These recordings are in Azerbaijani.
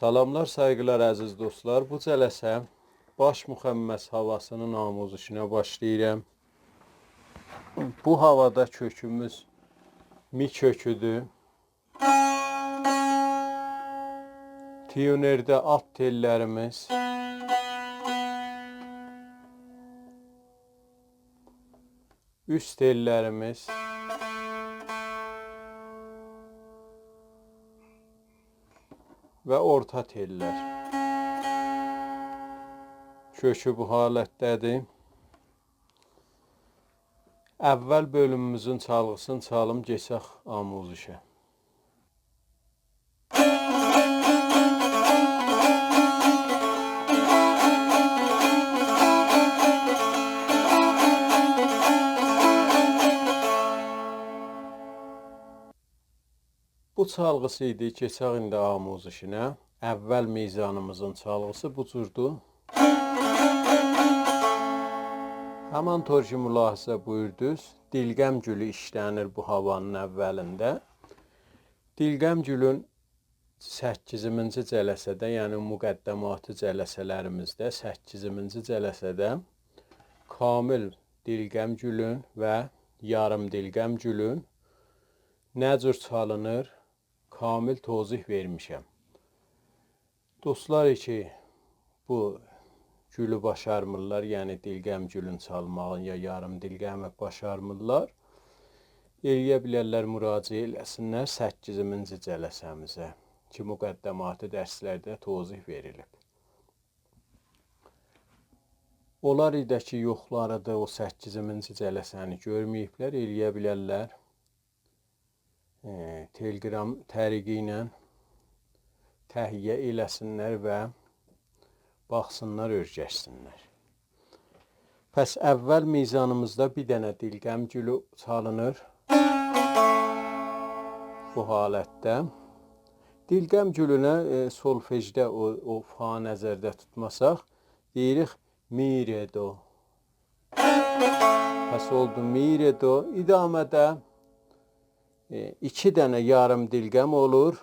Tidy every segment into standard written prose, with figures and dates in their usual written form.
Salamlar, saygılar əziz dostlar. Bu cələsə baş müxəmməs havasının amuzuşuna başlayıram. Bu havada kökümüz mi köküdür. Tiyunerdə at tellərimiz. Üst tellərimiz. Və orta tellər. Kökü bu halətdədir. Əvvəl bölümümüzün çalğısını çalım, keçək amuzuşa. Bu çalğısı idi, keçək indi amuzuşuna. Əvvəl mizanımızın çalğısı bu cürdur. Həman tor ki mülahizə buyurdunuz, dilgəm gülü işlənir bu havanın əvvəlində. Dilgəm gülün 8-ci cələsədə, yəni müqəddəmatı cələsələrimizdə 8-ci cələsədə kamil dilgəm gülün və yarım dilgəm gülün nə cür çalınır, kamil tozih vermişəm. Dostlar ki, bu gülü başarmırlar, yəni dilgəm gülün çalmağını ya yarım dilgəmi başarmırlar. Eləyə bilərlər, müraciə eləsinlər 8-ci cələsəmizə ki, müqəddəmatı dərslərdə tozih verilib. Onlar idi ki, yoxları da o 8-ci cələsəni görməyiblər, eləyə bilərlər. Telegram təriqi ilə təhiyyə eləsinlər və baxsınlar, öyrəşsinlər. Pəs əvvəl mizanımızda bir dənə dilgəm gülü çalınır. Bu halətdə. Dilgəm gülünə solfejdə o fa nəzərdə tutmasaq, deyirik mi, re, do. Pəs oldu mi, re, do. İdamədə 2 dənə yarım dilgəm olur.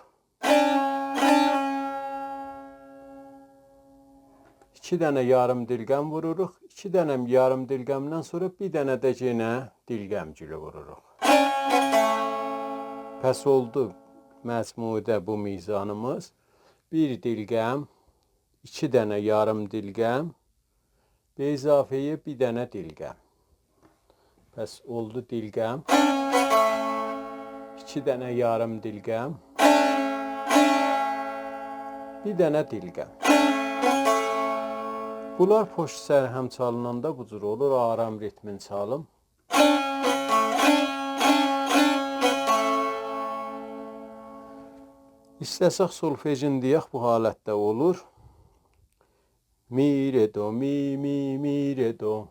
2 dənə yarım dilgəm vururuq. 2 dənə yarım dilgəmdən sonra bir dənə də yenə dilgəm gülü vururuq. Pəs oldu məcmudə bu mizanımız. 1 dilgəm, 2 dənə yarım dilgəm, və izafəyə bir dənə dilgəm. Pəs oldu dilgəm. 2 dənə yarım dilgəm, bir dənə dilgəm. Bunlar poşt sərhəm çalınanda bu cür olur, aram ritmin çalım. İstəsək solfejin deyək, bu halətdə olur. Mi, re, do, mi, mi, mi, re, do.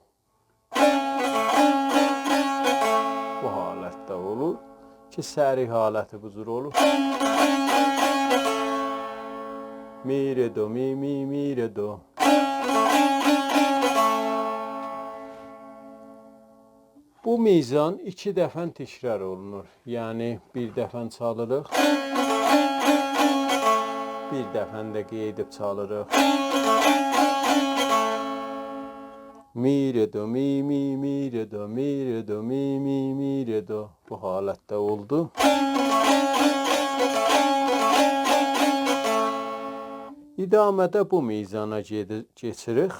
Bu halətdə olur. Ki, səri haləti bu cür olur. Mi, re, do, mi, mi, mi, re, do. Bu mizan 2 dəfən təkrar olunur. Yəni, bir dəfən çalırıq. Bir dəfən də qeydib çalırıq. Mi, re, do, mi, mi, mi, re, do, mi, re, do, mi, mi, mi, re, do. Bu halətdə oldu. İdamədə bu mizana keçirik.